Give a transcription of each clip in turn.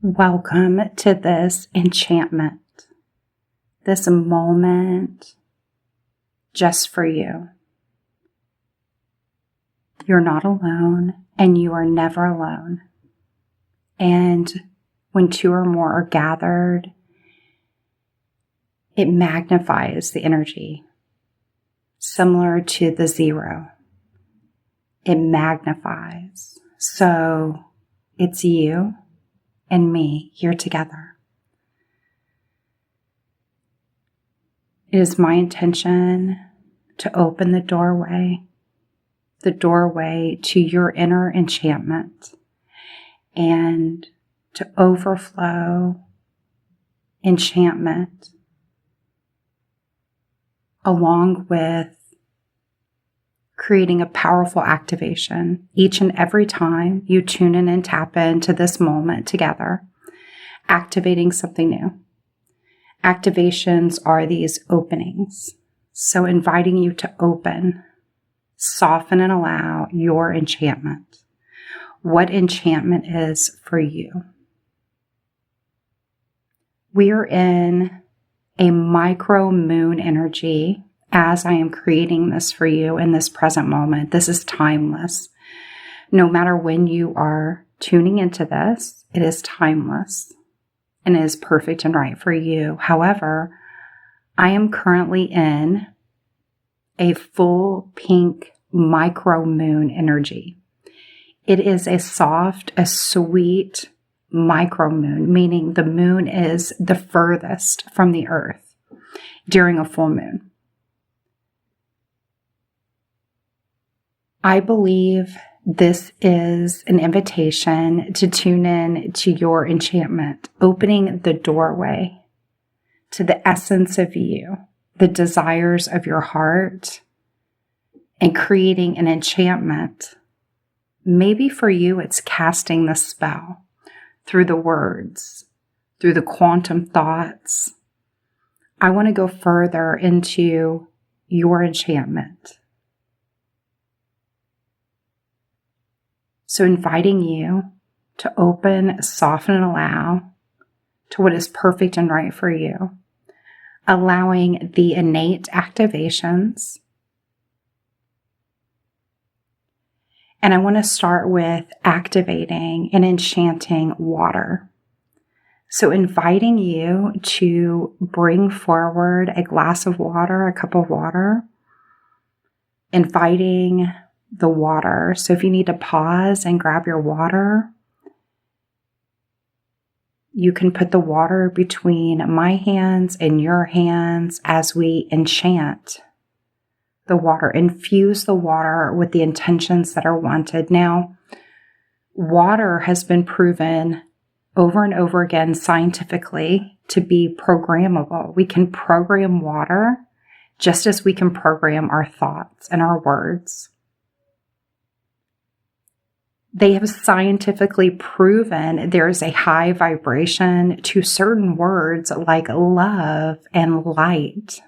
Welcome to this enchantment, this moment just for you. You're not alone, and you are never alone. And when two or more are gathered, it magnifies the energy, similar to the zero. It magnifies. So it's you and me here together. It is my intention to open the doorway to your inner enchantment and to overflow enchantment along with creating a powerful activation each and every time you tune in and tap into this moment together, activating something new. Activations are these openings. So inviting you to open, soften, and allow your enchantment. What enchantment is for you. We are in a micro moon energy as I am creating this for you in this present moment. This is timeless. No matter when you are tuning into this, it is timeless and it is perfect and right for you. However, I am currently in a full pink micro moon energy. It is a soft, a sweet micro moon, meaning the moon is the furthest from the earth during a full moon. I believe this is an invitation to tune in to your enchantment, opening the doorway to the essence of you, the desires of your heart, and creating an enchantment. Maybe for you, it's casting the spell through the words, through the quantum thoughts. I want to go further into your enchantment. So inviting you to open, soften, and allow to what is perfect and right for you. Allowing the innate activations. And I want to start with activating and enchanting water. So inviting you to bring forward a glass of water, a cup of water. Inviting the water. So if you need to pause and grab your water, you can put the water between my hands and your hands as we enchant the water, infuse the water with the intentions that are wanted. Now, water has been proven over and over again scientifically to be programmable. We can program water just as we can program our thoughts and our words. They have scientifically proven there is a high vibration to certain words like love and light.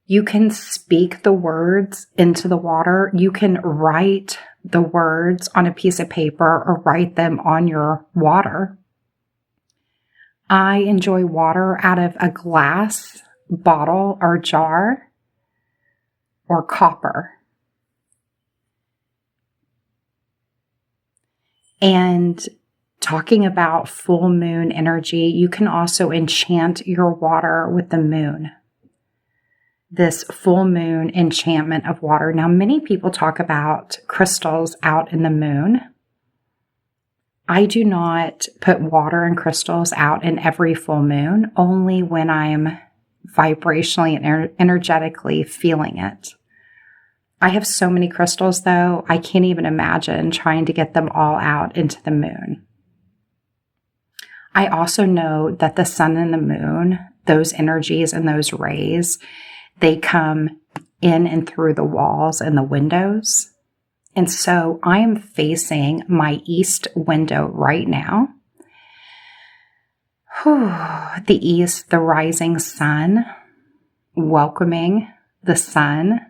You can speak the words into the water. You can write the words on a piece of paper or write them on your water. I enjoy water out of a glass bottle or jar or copper. And talking about full moon energy, you can also enchant your water with the moon. This full moon enchantment of water. Now, many people talk about crystals out in the moon. I do not put water and crystals out in every full moon, only when I'm vibrationally and energetically feeling it. I have so many crystals, though, I can't even imagine trying to get them all out into the moon. I also know that the sun and the moon, those energies and those rays, they come in and through the walls and the windows. And so I am facing my east window right now. The east, the rising sun, welcoming the sun.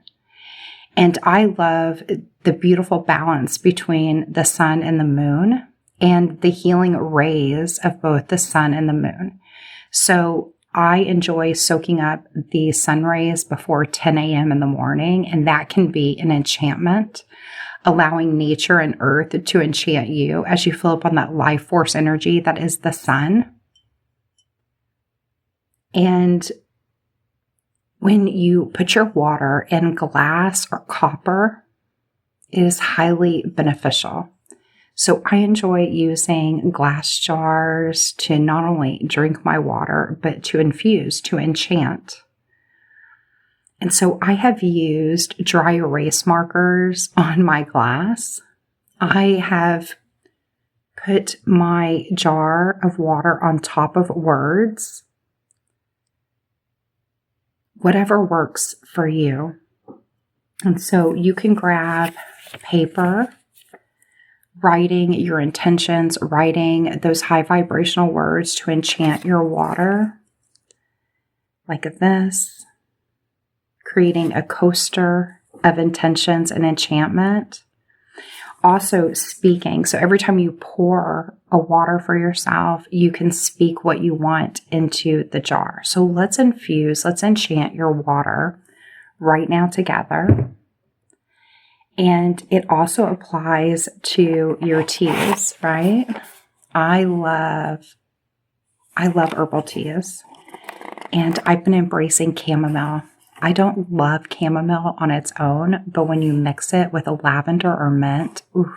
And I love the beautiful balance between the sun and the moon. and the healing rays of both the sun and the moon. So I enjoy soaking up the sun rays before 10 a.m. in the morning, and that can be an enchantment, allowing nature and earth to enchant you as you fill up on that life force energy that is the sun. And when you put your water in glass or copper, it is highly beneficial. So I enjoy using glass jars to not only drink my water, but to infuse, to enchant. And so I have used dry erase markers on my glass. I have put my jar of water on top of words. Whatever works for you. And so you can grab paper, writing your intentions, writing those high vibrational words to enchant your water, like this, creating a coaster of intentions and enchantment. Also speaking. So every time you pour a water for yourself, you can speak what you want into the jar. So let's infuse, let's enchant your water right now together. And it also applies to your teas, right? I love herbal teas. And I've been embracing chamomile. I don't love chamomile on its own, but when you mix it with a lavender or mint, oof.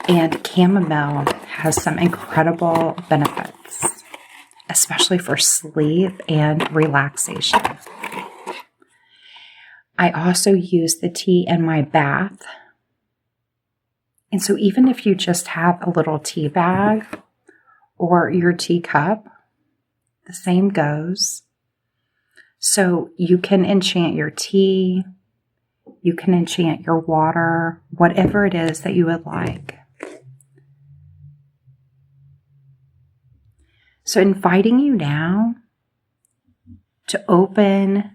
And chamomile has some incredible benefits, especially for sleep and relaxation. I also use the tea in my bath. And so even if you just have a little tea bag or your teacup, the same goes. So you can enchant your tea, you can enchant your water, whatever it is that you would like. So inviting you now to open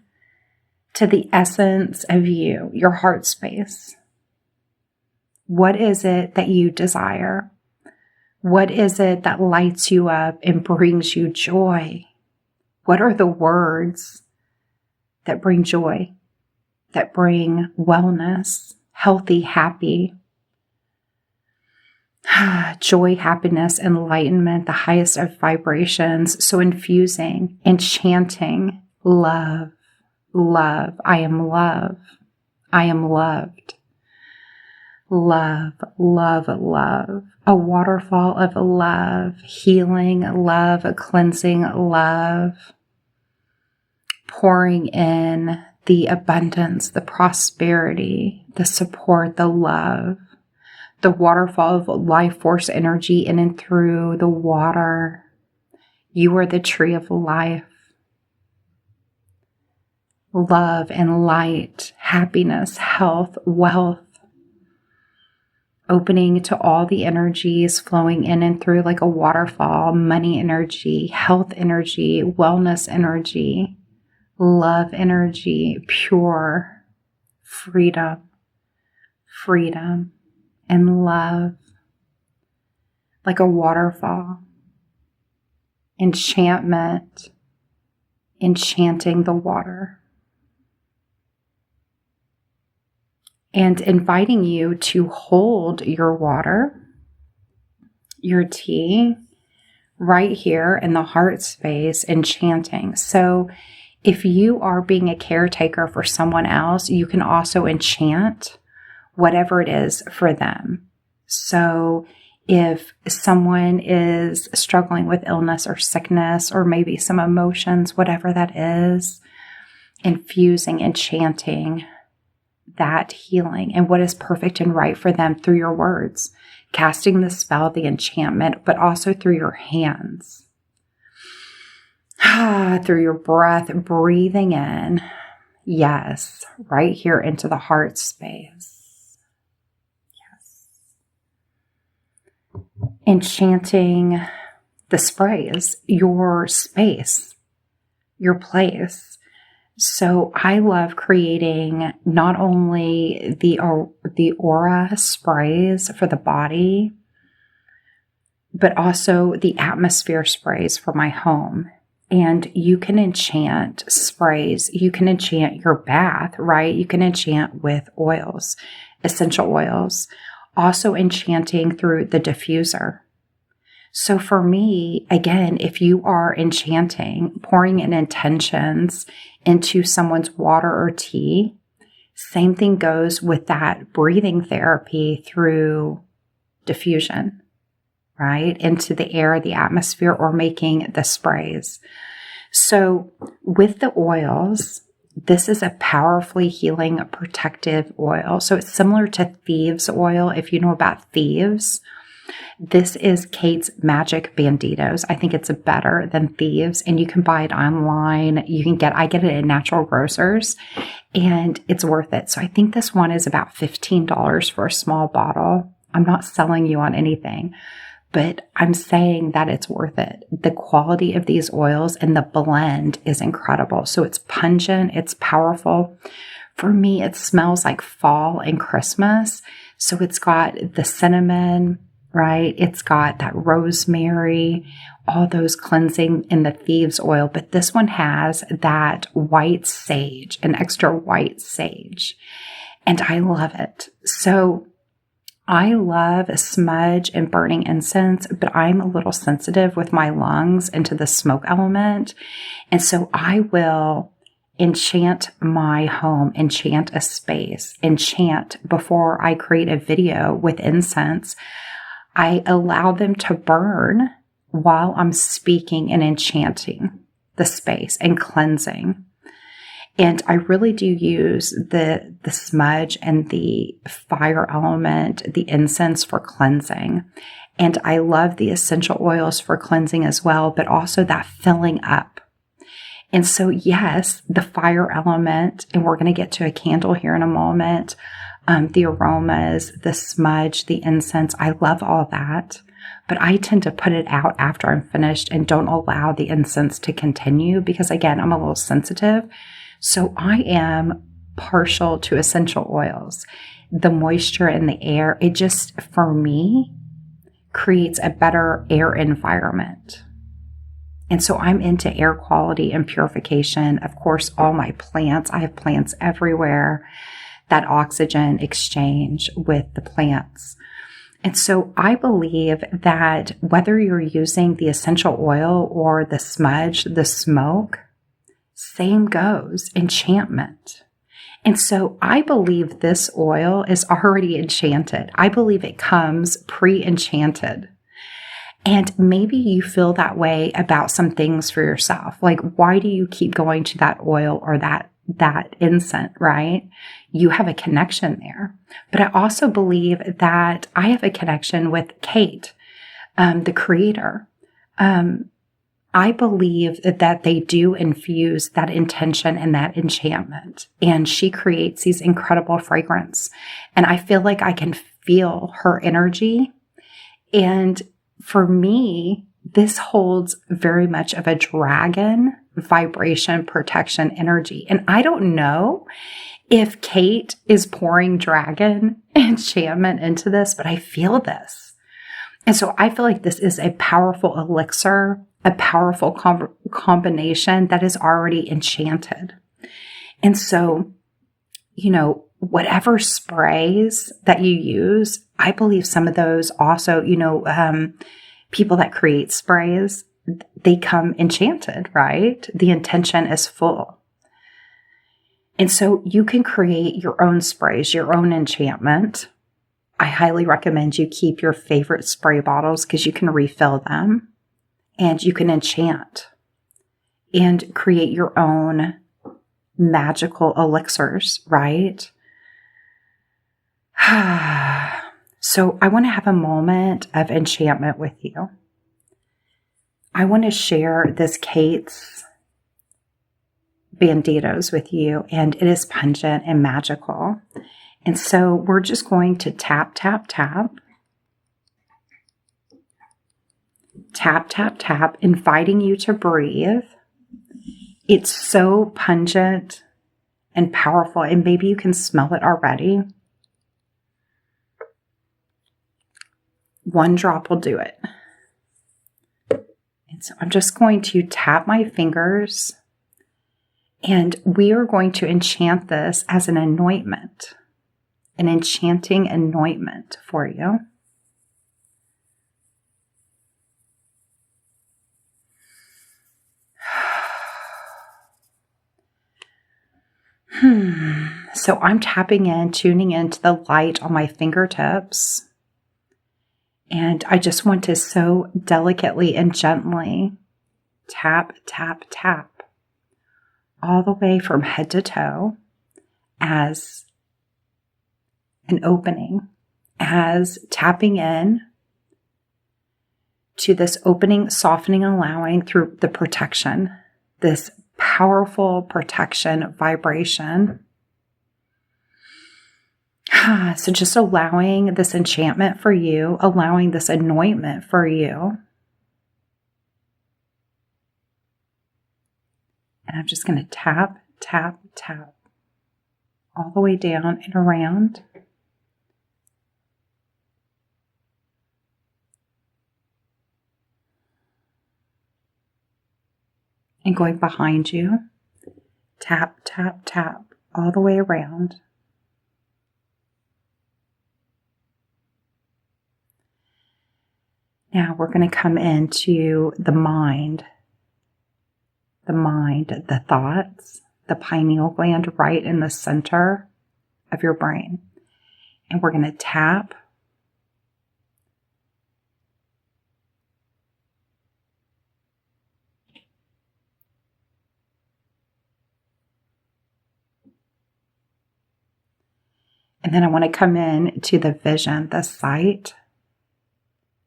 to the essence of you, your heart space. What is it that you desire? What is it that lights you up and brings you joy? What are the words that bring joy, that bring wellness, healthy, happy, joy, happiness, enlightenment, the highest of vibrations? So infusing, enchanting, love. Love. I am love. I am loved. Love, love, love. A waterfall of love, healing love, cleansing love, pouring in the abundance, the prosperity, the support, the love, the waterfall of life force energy in and through the water. You are the tree of life. Love and light, happiness, health, wealth, opening to all the energies flowing in and through like a waterfall, money energy, health energy, wellness energy, love energy, pure freedom, freedom and love, like a waterfall, enchantment, enchanting the water. And inviting you to hold your water, your tea, right here in the heart space, enchanting. So if you are being a caretaker for someone else, you can also enchant whatever it is for them. So if someone is struggling with illness or sickness, or maybe some emotions, whatever that is, infusing, enchanting that healing and what is perfect and right for them through your words, casting the spell, the enchantment, but also through your hands, through your breath, breathing in, yes, right here into the heart space, yes, enchanting the sprays, your space, your place. So I love creating not only the aura sprays for the body, but also the atmosphere sprays for my home. And you can enchant sprays. You can enchant your bath, right? You can enchant with oils, essential oils, also enchanting through the diffuser. So for me, again, if you are enchanting, pouring in intentions into someone's water or tea, same thing goes with that breathing therapy through diffusion, right? Into the air, the atmosphere, or making the sprays. So with the oils, this is a powerfully healing, protective oil. So it's similar to thieves oil. If you know about thieves, this is Kate's Magic Banditos. I think it's better than Thieves, and you can buy it online. I get it at Natural Grocers, and it's worth it. So I think this one is about $15 for a small bottle. I'm not selling you on anything, but I'm saying that it's worth it. The quality of these oils and the blend is incredible. So it's pungent, it's powerful. For me, it smells like fall and Christmas. So it's got the cinnamon, right? It's got that rosemary, all those cleansing in the thieves oil, but this one has that white sage, an extra white sage, and I love it. So I love smudge and burning incense, but I'm a little sensitive with my lungs into the smoke element, and so I will enchant my home, enchant a space, enchant before I create a video with incense. I allow them to burn while I'm speaking and enchanting the space and cleansing. And I really do use the smudge and the fire element, the incense for cleansing. And I love the essential oils for cleansing as well, but also that filling up. And so, yes, the fire element, and we're going to get to a candle here in a moment, the aromas, the smudge, the incense, I love all that. But I tend to put it out after I'm finished and don't allow the incense to continue because, again, I'm a little sensitive. So I am partial to essential oils. The moisture in the air, it just, for me, creates a better air environment. And so I'm into air quality and purification. Of course, all my plants, I have plants everywhere, that oxygen exchange with the plants. And so I believe that whether you're using the essential oil or the smudge, the smoke, same goes, enchantment. And so I believe this oil is already enchanted. I believe it comes pre-enchanted. And maybe you feel that way about some things for yourself. Like, why do you keep going to that oil or that incense, right? You have a connection there. But I also believe that I have a connection with Kate, the creator. I believe that they do infuse that intention and that enchantment. And she creates these incredible fragrance. And I feel like I can feel her energy. And for me, this holds very much of a dragon vibration, protection, energy. And I don't know if Kate is pouring dragon enchantment into this, but I feel this. And so I feel like this is a powerful elixir, a powerful combination that is already enchanted. And so, whatever sprays that you use, I believe some of those also, people that create sprays, they come enchanted, right? The intention is full. And so you can create your own sprays, your own enchantment. I highly recommend you keep your favorite spray bottles because you can refill them and you can enchant and create your own magical elixirs, right? So I want to have a moment of enchantment with you. I want to share this Kate's Banditos with you, and it is pungent and magical. And so we're just going to tap, tap, tap. Tap, tap, tap, inviting you to breathe. It's so pungent and powerful, and maybe you can smell it already. One drop will do it. So I'm just going to tap my fingers, and we are going to enchant this as an anointment, an enchanting anointment for you. So I'm tapping in, tuning into the light on my fingertips. And I just want to so delicately and gently tap, tap, tap all the way from head to toe as an opening, as tapping in to this opening, softening, allowing through the protection, this powerful protection vibration. So just allowing this enchantment for you, allowing this anointment for you. And I'm just going to tap, tap, tap all the way down and around. And going behind you, tap, tap, tap all the way around. Now we're going to come into the mind, the thoughts, the pineal gland right in the center of your brain. And we're going to tap. And then I want to come in to the vision, the sight,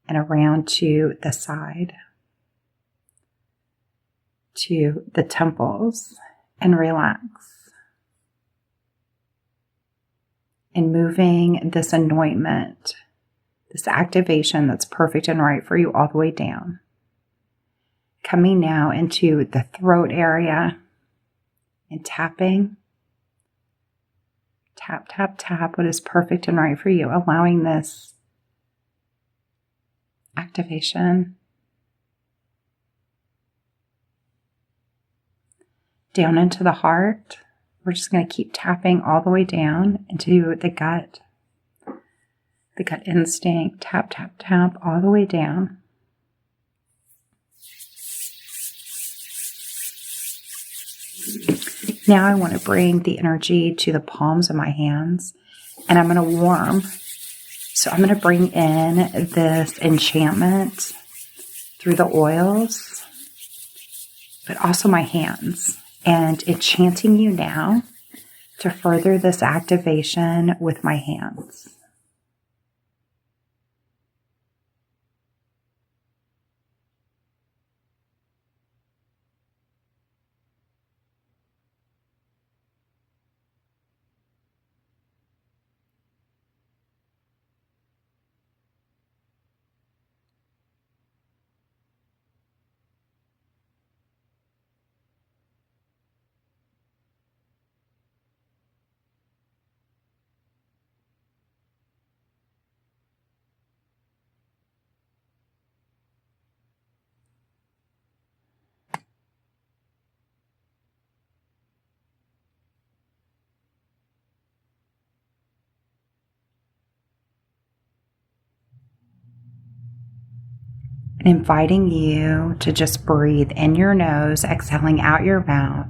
and around to the side, to the temples, and relax. And moving this anointment, this activation that's perfect and right for you all the way down. Coming now into the throat area and tapping. Tap, tap, tap what is perfect and right for you, allowing this activation down into the heart. We're just going to keep tapping all the way down into the gut instinct. Tap, tap, tap all the way down. Now I want to bring the energy to the palms of my hands, and I'm going to warm. So I'm going to bring in this enchantment through the oils, but also my hands, and enchanting you now to further this activation with my hands. And inviting you to just breathe in your nose, exhaling out your mouth.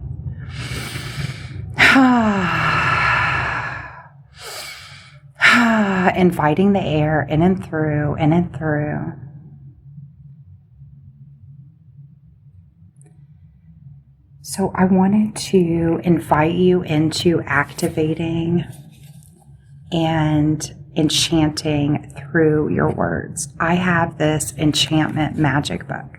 Inviting the air in and through, in and through. So I wanted to invite you into activating and enchanting through your words. I have this enchantment magic book,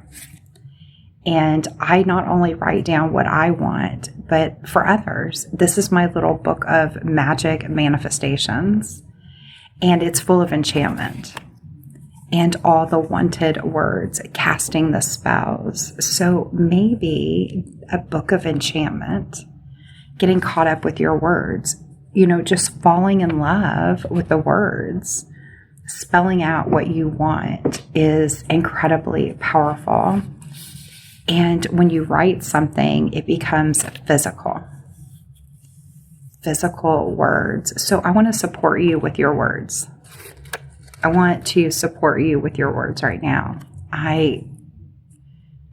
and I not only write down what I want, but for others, this is my little book of magic manifestations, and it's full of enchantment and all the wanted words, casting the spells. So maybe a book of enchantment, getting caught up with your words, just falling in love with the words, spelling out what you want is incredibly powerful. And when you write something, it becomes physical words. So I want to support you with your words. I want to support you with your words right now. I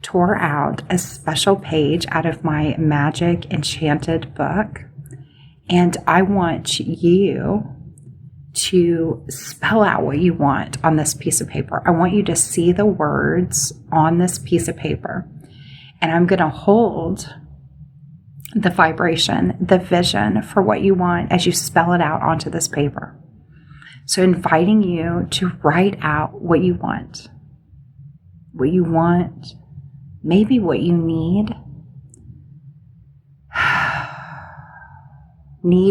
tore out a special page out of my Magic Enchanted book, and I want you to spell out what you want on this piece of paper. I want you to see the words on this piece of paper, and I'm going to hold the vibration, the vision for what you want as you spell it out onto this paper. So inviting you to write out what you want, maybe what you need,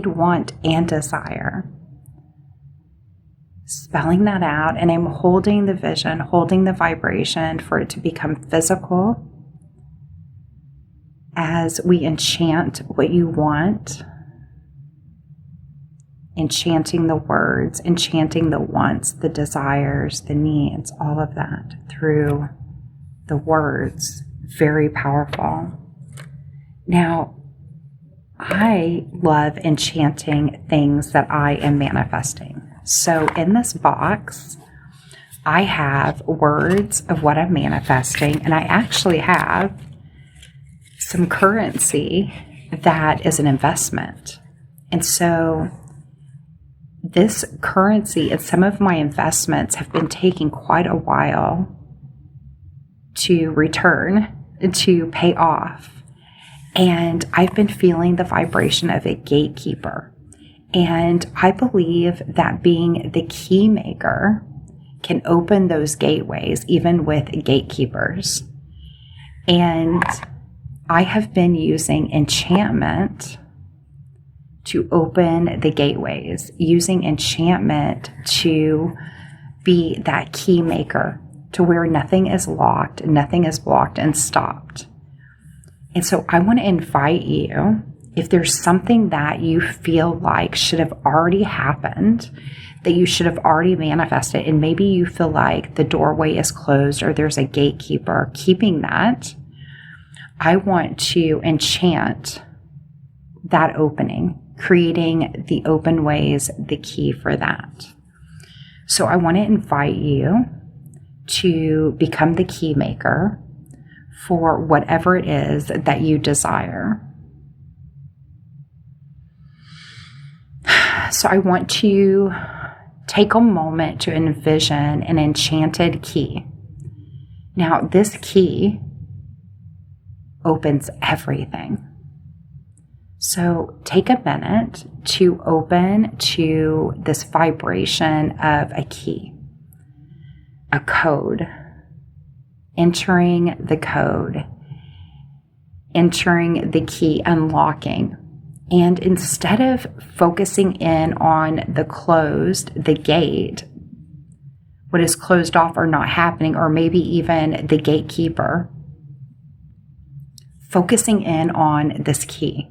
want, and desire. Spelling that out, and I'm holding the vision, holding the vibration for it to become physical as we enchant what you want, enchanting the words, enchanting the wants, the desires, the needs, all of that through the words. Very powerful. Now, I love enchanting things that I am manifesting. So in this box, I have words of what I'm manifesting, and I actually have some currency that is an investment. And so this currency and some of my investments have been taking quite a while to return, to pay off. And I've been feeling the vibration of a gatekeeper. And I believe that being the key maker can open those gateways, even with gatekeepers. And I have been using enchantment to open the gateways, using enchantment to be that key maker to where nothing is locked, nothing is blocked and stopped. And so I want to invite you, if there's something that you feel like should have already happened, that you should have already manifested, and maybe you feel like the doorway is closed or there's a gatekeeper keeping that, I want to enchant that opening, creating the open ways, the key for that. So I want to invite you to become the key maker for whatever it is that you desire. So I want to take a moment to envision an enchanted key. Now, this key opens everything. So take a minute to open to this vibration of a key, a code, entering the code, entering the key, unlocking. And instead of focusing in on the gate, what is closed off or not happening, or maybe even the gatekeeper, focusing in on this key,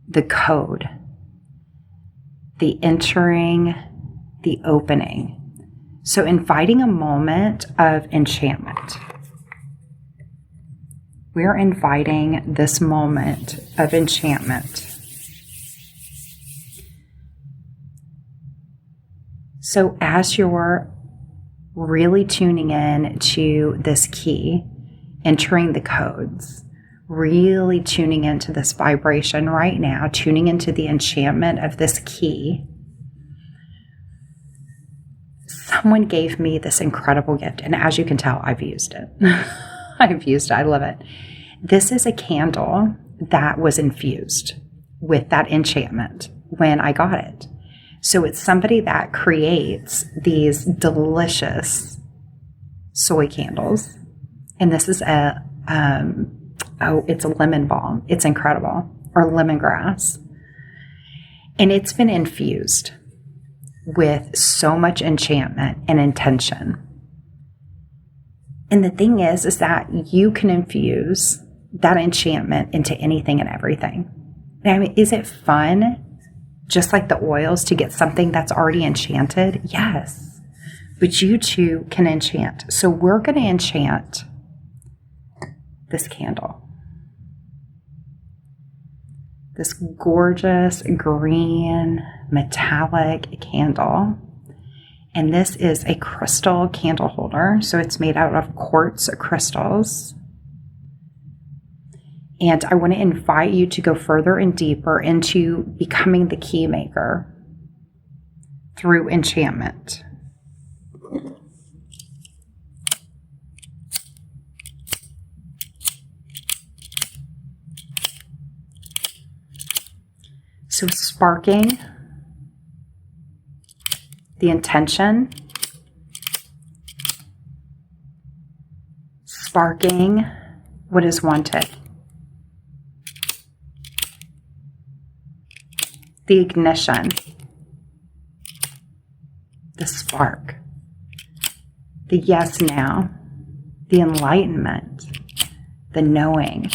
the code, the entering, the opening. So inviting a moment of enchantment. We're inviting this moment of enchantment. So as you're really tuning in to this key, entering the codes, really tuning into this vibration right now, tuning into the enchantment of this key, someone gave me this incredible gift. And as you can tell, I've used it. I love it. This is a candle that was infused with that enchantment when I got it. So it's somebody that creates these delicious soy candles. And this is it's a lemon balm. It's incredible. Or lemongrass. And it's been infused with so much enchantment and intention. And the thing is that you can infuse that enchantment into anything and everything. I mean, is it fun, just like the oils, to get something that's already enchanted? Yes. But you too can enchant. So we're going to enchant this candle. This gorgeous green metallic candle. And this is a crystal candle holder. So it's made out of quartz crystals. And I want to invite you to go further and deeper into becoming the key maker through enchantment. So sparking the intention, sparking what is wanted, the ignition, the spark, the yes now, the enlightenment, the knowing.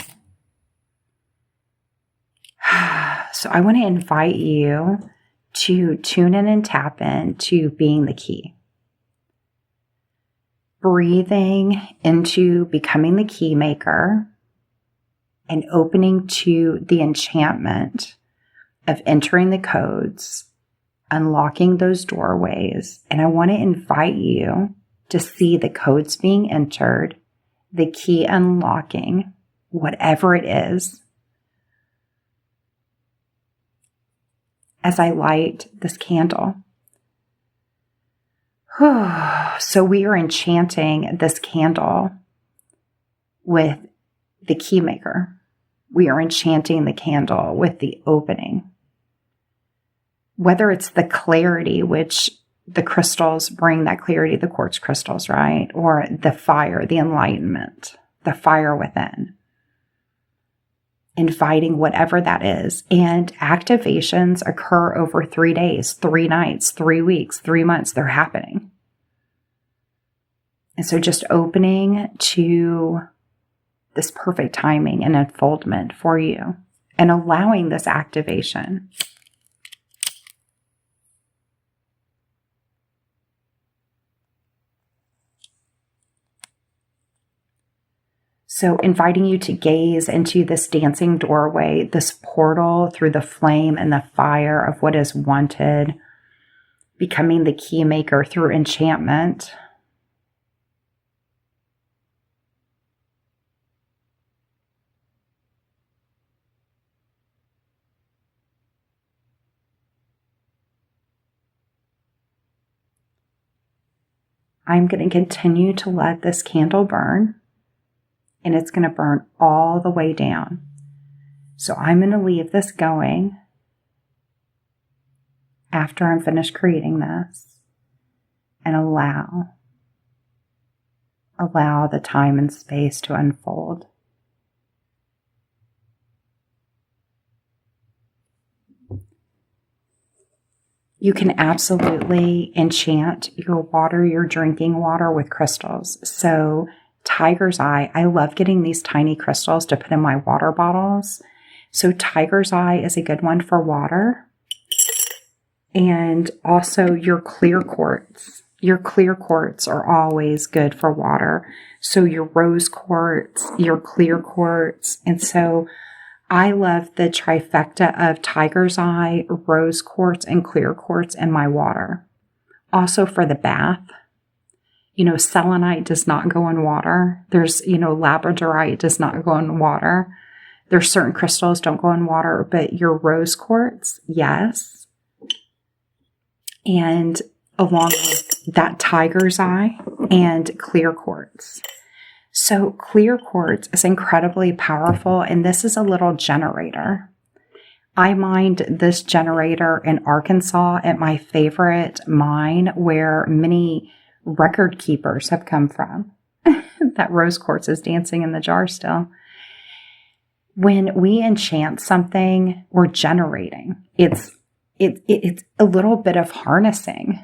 So I want to invite you to tune in and tap into being the key. Breathing into becoming the key maker and opening to the enchantment of entering the codes, unlocking those doorways. And I want to invite you to see the codes being entered, the key unlocking, whatever it is, as I light this candle. So we are enchanting this candle with the key maker. We are enchanting the candle with the opening. Whether it's the clarity, which the crystals bring that clarity, the quartz crystals, right? Or the fire, the enlightenment, the fire within. Inviting whatever that is. And activations occur over 3 days, 3 nights, 3 weeks, 3 months. They're happening. And so just opening to this perfect timing and unfoldment for you and allowing this activation. So inviting you to gaze into this dancing doorway, this portal through the flame and the fire of what is wanted, becoming the key maker through enchantment. I'm going to continue to let this candle burn. And it's going to burn all the way down. So I'm going to leave this going after I'm finished creating this and allow the time and space to unfold. You can absolutely enchant your water, your drinking water with crystals. So Tiger's Eye, I love getting these tiny crystals to put in my water bottles. So Tiger's Eye is a good one for water. And also your clear quartz. Your clear quartz are always good for water. So your rose quartz, your clear quartz. And so I love the trifecta of Tiger's Eye, rose quartz, and clear quartz in my water. Also for the bath. Selenite does not go in water. There's, labradorite does not go in water. There's certain crystals don't go in water, but your rose quartz, yes. And along with that Tiger's Eye and clear quartz. So clear quartz is incredibly powerful, and this is a little generator. I mined this generator in Arkansas at my favorite mine where many record keepers have come from. That rose quartz is dancing in the jar still. When we enchant something, we're generating. It's a little bit of harnessing.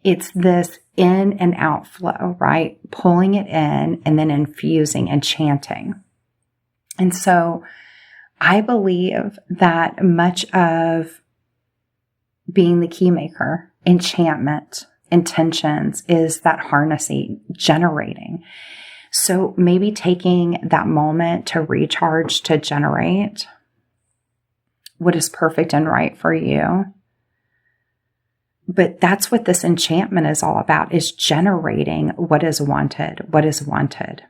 It's this in and out flow, right? Pulling it in and then infusing and chanting. And so I believe that much of being the key maker, enchantment, intentions is that harnessing, generating. So maybe taking that moment to recharge, to generate what is perfect and right for you. But that's what this enchantment is all about, is generating what is wanted, what is wanted.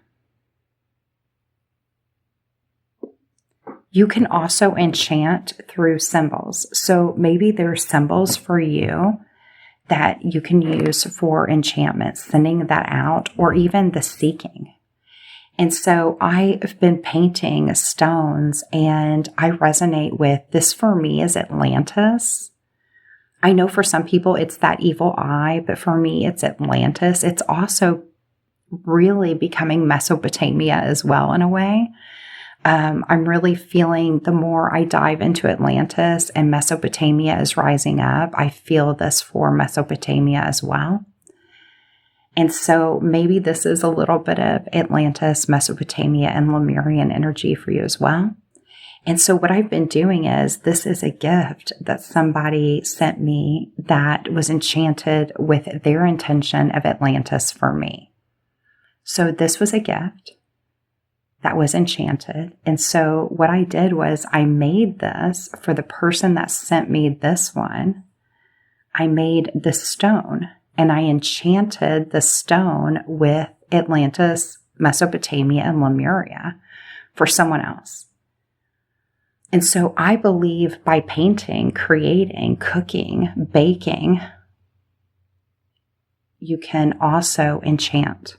You can also enchant through symbols. So maybe there's symbols for you that you can use for enchantment, sending that out, or even the seeking. And so I've been painting stones, and I resonate with this. For me is Atlantis. I know for some people it's that evil eye, but for me it's Atlantis. It's also really becoming Mesopotamia as well in a way. I'm really feeling the more I dive into Atlantis and Mesopotamia is rising up, I feel this for Mesopotamia as well. And so maybe this is a little bit of Atlantis, Mesopotamia, and Lemurian energy for you as well. And so what I've been doing is, this is a gift that somebody sent me that was enchanted with their intention of Atlantis for me. So this was a gift that was enchanted. And so what I did was I made this for the person that sent me this one. I made the stone, and I enchanted the stone with Atlantis, Mesopotamia, and Lemuria for someone else. And so I believe by painting, creating, cooking, baking, you can also enchant.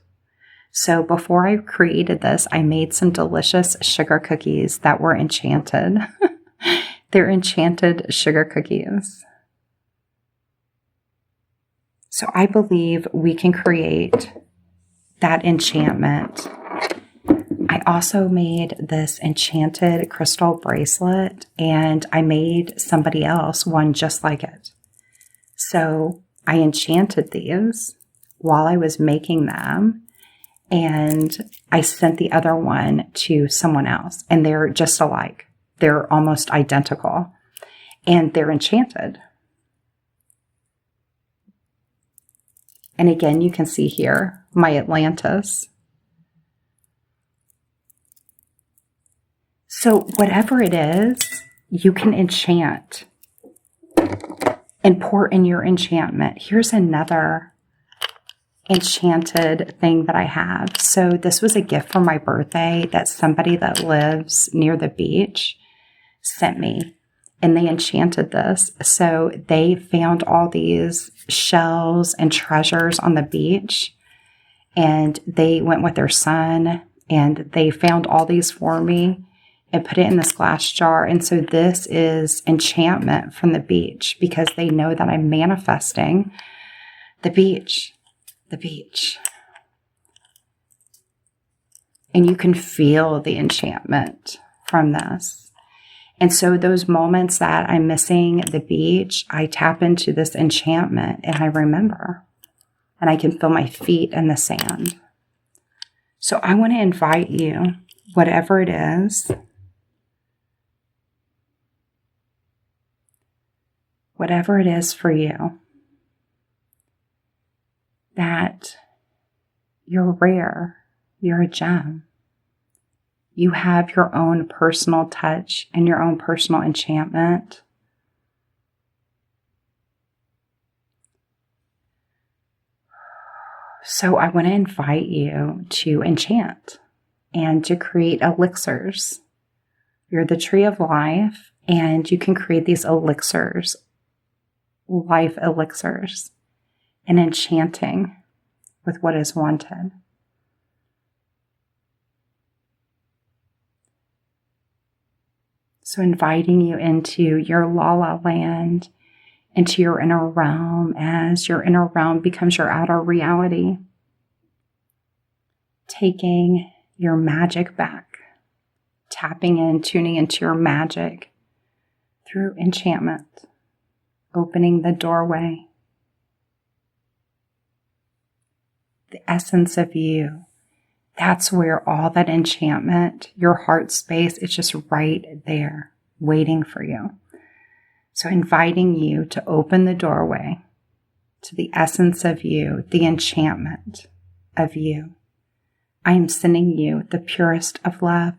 So before I created this, I made some delicious sugar cookies that were enchanted. They're enchanted sugar cookies. So I believe we can create that enchantment. I also made this enchanted crystal bracelet, and I made somebody else one just like it. So I enchanted these while I was making them, and I sent the other one to someone else, and they're just alike. They're almost identical, and they're enchanted. And again, you can see here my Atlantis. So whatever it is, you can enchant and pour in your enchantment. Here's another enchanted thing that I have. So this was a gift for my birthday that somebody that lives near the beach sent me, and they enchanted this. So they found all these shells and treasures on the beach, and they went with their son, and they found all these for me and put it in this glass jar. And so this is enchantment from the beach, because they know that I'm manifesting the beach. The beach. And you can feel the enchantment from this. And so those moments that I'm missing the beach, I tap into this enchantment and I remember. And I can feel my feet in the sand. So I want to invite you, whatever it is, for you, that you're rare, you're a gem. You have your own personal touch and your own personal enchantment. So I want to invite you to enchant and to create elixirs. You're the tree of life, and you can create these elixirs, life elixirs, and enchanting with what is wanted. So inviting you into your la la land, into your inner realm, as your inner realm becomes your outer reality. Taking your magic back, tapping in, tuning into your magic through enchantment, opening the doorway. The essence of you. That's where all that enchantment, your heart space, it's just right there waiting for you. So inviting you to open the doorway to the essence of you, the enchantment of you, I am sending you the purest of love.